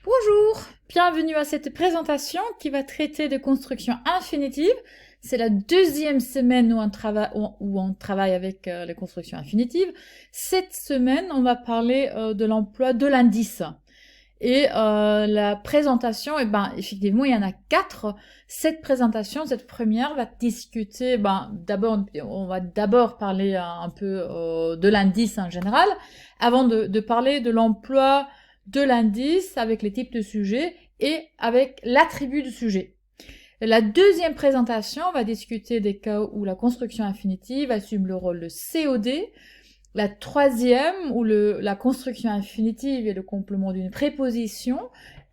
Bonjour, bienvenue à cette présentation qui va traiter de construction infinitive. C'est la deuxième semaine où on travaille avec les constructions infinitives. Cette semaine, on va parler de l'emploi de l'indice. Et la présentation, effectivement, il y en a 4. Cette présentation, cette première, va discuter, on va d'abord parler un peu de l'indice en général, avant de parler de l'emploi de l'indice avec les types de sujets et avec l'attribut du sujet. La deuxième présentation va discuter des cas où la construction infinitive assume le rôle de COD. La troisième, où la construction infinitive est le complément d'une préposition,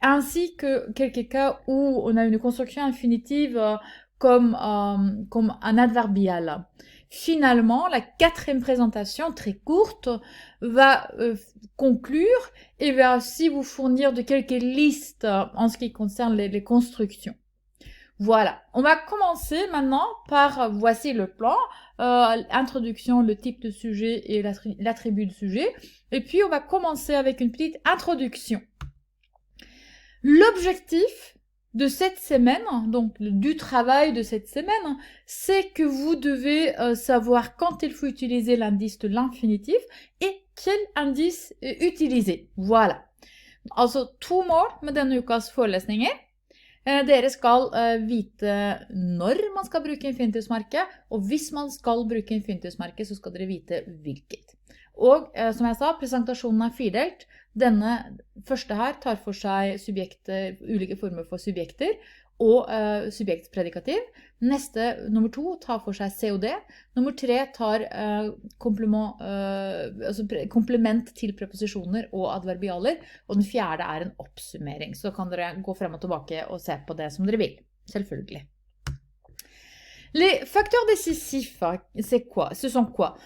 ainsi que quelques cas où on a une construction infinitive comme un adverbial. Finalement, la quatrième présentation, très courte, va conclure et va aussi vous fournir de quelques listes en ce qui concerne les constructions. Voilà, on va commencer maintenant par, voici le plan, introduction, le type de sujet et l'attribut de sujet. Et puis on va commencer avec une petite introduction. L'objectif de cette semaine, donc du travail de cette semaine, c'est que vous devez savoir quand il faut utiliser l'indice de l'infinitif et quel indice utiliser. Voilà. Altså 2 mål med denne ukas forelesninger. Dere skal vite når man skal bruke infinitivsmerket, og hvis man skal bruke infinitivsmerket, så skal dere vite hvilket. Og som jeg sa, presentasjonen er firedelt. Denne første her tar for seg ulike former for subjekter og subjektpredikativ. Neste, nummer 2, tar for seg COD. Nummer 3 tar komplement til preposisjoner og adverbialer. Og den fjerde er en oppsummering. Så kan dere gå frem og tilbake og se på det som dere vil. Selvfølgelig. Les facteurs décisifs, c'est quoi? Ce sont quoi?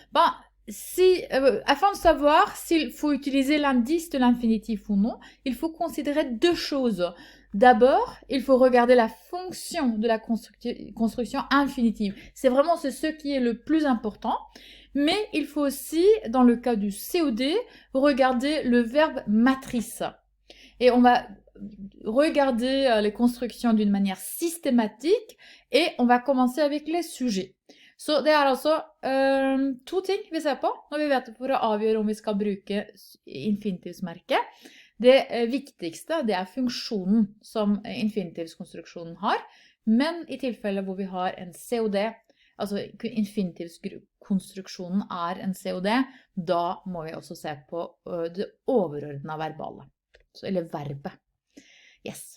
Afin de savoir s'il faut utiliser l'indice de l'infinitif ou non, il faut considérer deux choses. D'abord, il faut regarder la fonction de la construction infinitive. C'est vraiment ce qui est le plus important. Mais il faut aussi, dans le cas du COD, regarder le verbe matrice. Et on va regarder les constructions d'une manière systématique et on va commencer avec les sujets. Så det er altså to ting vi ser på når vi vet for å avgjøre om vi skal bruke infinitivsmerket. Det viktigste det er funksjonen som infinitivskonstruksjonen har, men i tilfelle hvor vi har en COD, altså infinitivskonstruksjonen er en COD, da må vi også se på det overordnede verbale, eller verbet. Yes.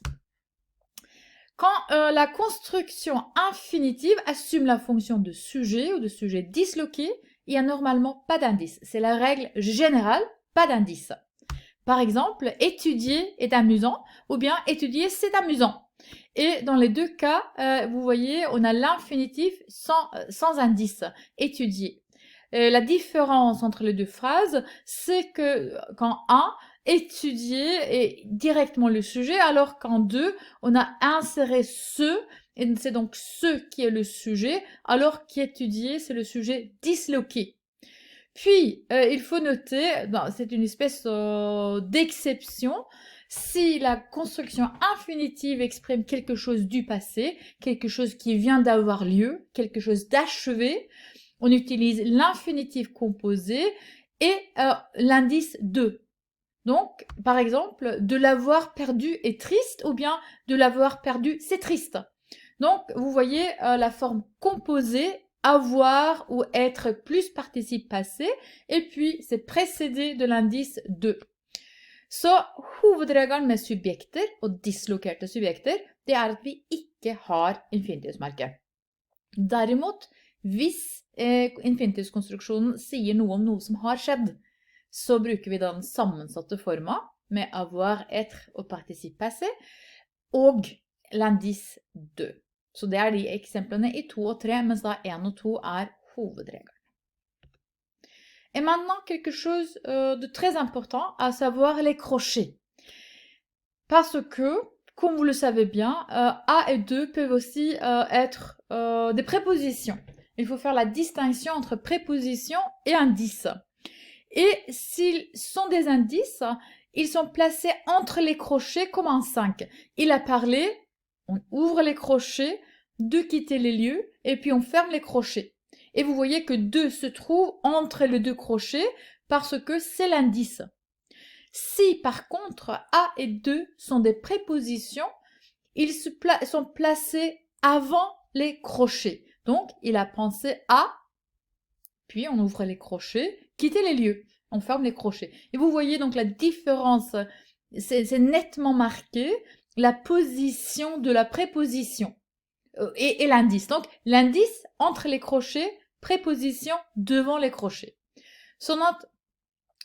Quand la construction infinitive assume la fonction de sujet ou de sujet disloqué, il n'y a normalement pas d'indice. C'est la règle générale, pas d'indice. Par exemple, étudier est amusant ou bien étudier c'est amusant. Et dans les deux cas, vous voyez, on a l'infinitif sans indice, étudier. La différence entre les deux phrases, c'est que quand un, étudier est directement le sujet, alors qu'en 2, on a inséré ce, et c'est donc ce qui est le sujet, alors qu'étudier, c'est le sujet disloqué. Puis, il faut noter, c'est une espèce d'exception, si la construction infinitive exprime quelque chose du passé, quelque chose qui vient d'avoir lieu, quelque chose d'achevé, on utilise l'infinitif composé et l'indice de. Donc, par exemple, de l'avoir perdu est triste ou bien de l'avoir perdu c'est triste. Donc, vous voyez la forme composée, avoir ou être plus participe passé, et puis c'est précédé de l'indice de. Så hovedregelen med subjekter og dislokerte subjekter, det er at vi ikke har infinitivsmerke. Derimot, hvis infinitivskonstruksjonen sier noe om noe som har skjedd, så bruker vi da den sammensatte forma med avoir, être og participe passé, og l'indice de. Så det er de eksemplene i 2 og 3, mens da 1 og 2 er hovedregelen. Et maintenant, quelque chose de très important, à savoir les crochets. Parce que, comme vous le savez bien, A et 2 peuvent aussi être des prépositions. Il faut faire la distinction entre préposition et indice. Et s'ils sont des indices, Ils sont placés entre les crochets comme un 5. Il a parlé, on ouvre les crochets, de quitter les lieux, et puis on ferme les crochets. Et vous voyez que 2 se trouve entre les 2 crochets parce que c'est l'indice. Si par contre A et 2 sont des prépositions, ils sont placés avant les crochets. Donc, il a pensé à, puis on ouvre les crochets, quitter les lieux, on ferme les crochets. Et vous voyez donc la différence, c'est nettement marqué, la position de la préposition et l'indice. Donc, l'indice entre les crochets, préposition devant les crochets. Sånn at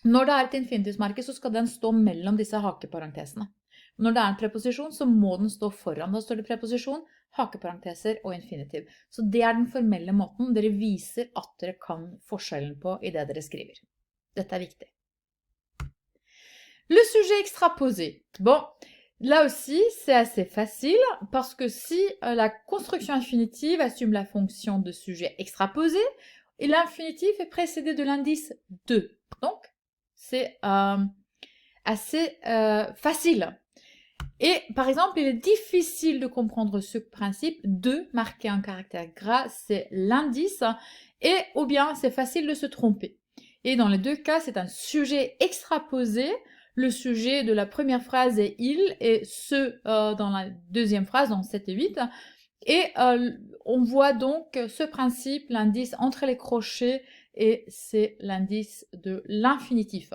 når det et infinitivsmerke, så skal den stå mellom disse hakeparentesene. Når det en preposisjon, så må den stå foran. Da står det preposisjon, hakeparenteser og infinitiv. Så det den formelle måten dere viser at dere kan forskjellen på i det dere skriver. Dette viktig. Le sujet extraposé. Bon, là aussi, c'est assez facile parce que si la construction infinitive assume la fonction de sujet extraposé, et l'infinitif est précédé de l'indice de. Donc, c'est assez facile. Et par exemple, il est difficile de comprendre ce principe de marquer un caractère gras, c'est l'indice, et ou bien c'est facile de se tromper. Et dans les deux cas, c'est un sujet extraposé. Le sujet de la première phrase est il, et ce dans la deuxième phrase, dans 7 et 8. Et on voit donc ce principe, l'indice entre les crochets, et c'est l'indice de l'infinitif.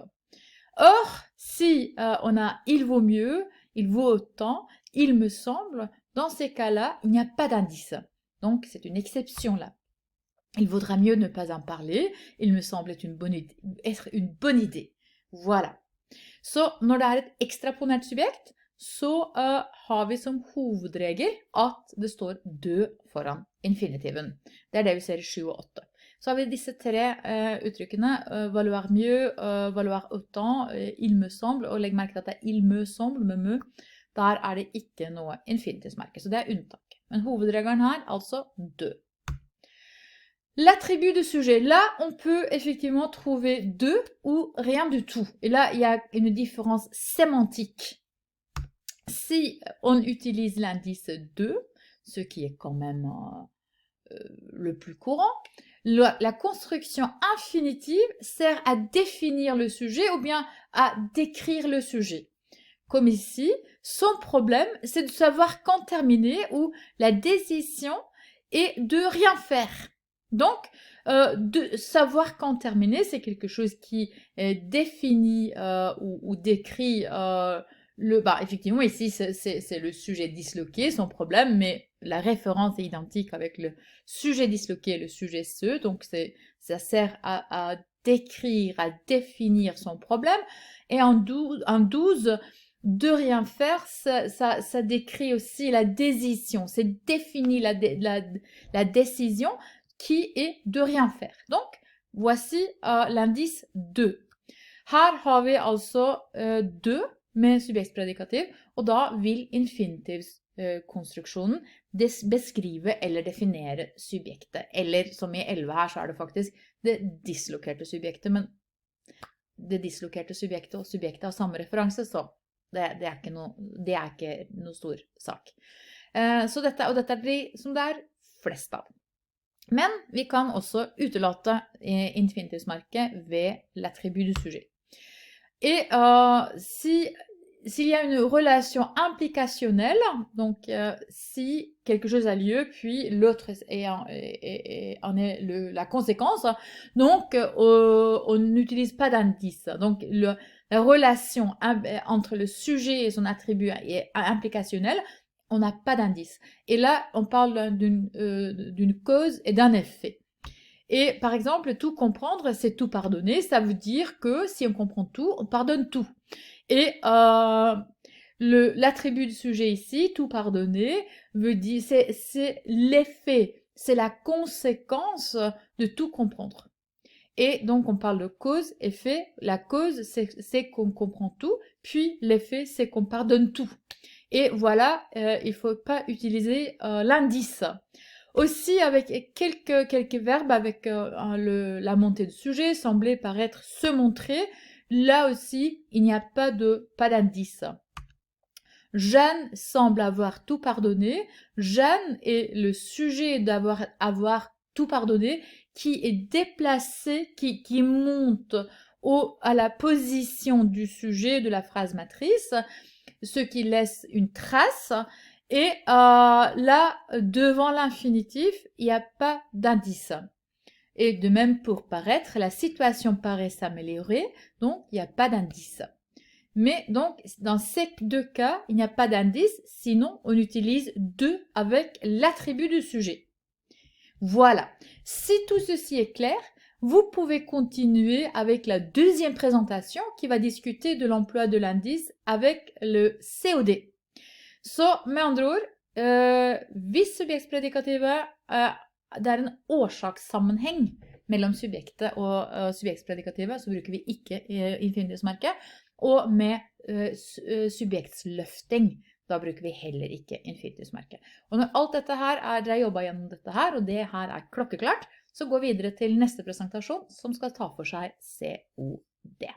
Or, si on a « il vaut mieux », « il vaut autant »,« il me semble », dans ces cas-là, il n'y a pas d'indice. Donc, c'est une exception là. Il vaudra mieux ne pas en parler. Il me semble être une bonne idée. Voilà. Så når det et ekstraponert subjekt, så har vi som hovedregel at det står dø foran infinitiven. Det det vi ser i 7 og 8. Så har vi disse 3 uttrykkene, valoir mieux, valoir autant, il me semble, og legg merke til at det il me semble, med me, der det ikke noe infinitivsmerke, så det unntak. Men hovedregelen her, altså dø. L'attribut de sujet, là on peut effectivement trouver deux ou rien du tout. Et là il y a une différence sémantique. Si on utilise l'indice de, ce qui est quand même le plus courant, la construction infinitive sert à définir le sujet ou bien à décrire le sujet. Comme ici, son problème c'est de savoir quand terminer ou la décision est de rien faire. Donc, de savoir quand terminer, c'est quelque chose qui définit ou décrit effectivement, ici, c'est le sujet disloqué, son problème, mais la référence est identique avec le sujet disloqué et le sujet se, donc ça sert à décrire, à définir son problème. Et en 12, de rien faire, ça décrit aussi la décision, c'est définir la décision qui est de rien faire. Donc, voici l'indice 2. Her har vi altså de med subjektpredikativ, og da vil infinitivskonstruksjonen beskrive eller definere subjektet. Eller som i 11 her, så det faktisk det dislokerte subjektet, men det dislokerte subjektet og subjektet har samme referanse, så det er ikke noe stor sak. Så dette de som det flest av. Men vi kan også utelate infinitivsmerket ved l'attribut du sujet. Et s'il y a une relation implicationnelle, donc si quelque chose a lieu, puis l'autre en est la conséquence, donc on n'utilise pas d'indice. Donc la relation entre le sujet et son attribut est implicationnelle, on n'a pas d'indice. Et là, on parle d'une cause et d'un effet. Et par exemple, tout comprendre, c'est tout pardonner. Ça veut dire que si on comprend tout, on pardonne tout. Et l'attribut du sujet ici, tout pardonner, veut dire c'est l'effet, c'est la conséquence de tout comprendre. Et donc on parle de cause, effet. La cause, c'est qu'on comprend tout, puis l'effet, c'est qu'on pardonne tout. Et voilà, il ne faut pas utiliser l'indice. Aussi, avec quelques verbes, avec la montée de sujet, semblait paraître se montrer, Là aussi, il n'y a pas d'indice. Jeanne semble avoir tout pardonné. Jeanne est le sujet avoir tout pardonné qui est déplacé, qui monte à la position du sujet de la phrase matrice, ce qui laisse une trace. Et là, devant l'infinitif, il n'y a pas d'indice. Et de même pour paraître, la situation paraît s'améliorer, donc il n'y a pas d'indice. Mais donc, dans ces deux cas, il n'y a pas d'indice, sinon on utilise de avec l'attribut du sujet. Voilà. Si tout ceci est clair, vous pouvez continuer avec la deuxième présentation qui va discuter de l'emploi de l'indice avec le COD. Så med andre ord, hvis subjektspredikativet det en årsakssammenheng mellom subjektet og subjektspredikativet, så bruker vi ikke infinitivsmerket. Og med subjektsløfting, da bruker vi heller ikke infinitivsmerket. Og når alt dette her dere jobbet gjennom dette her, og det her klokkeklart, så gå videre til neste presentasjon som skal ta for seg COD.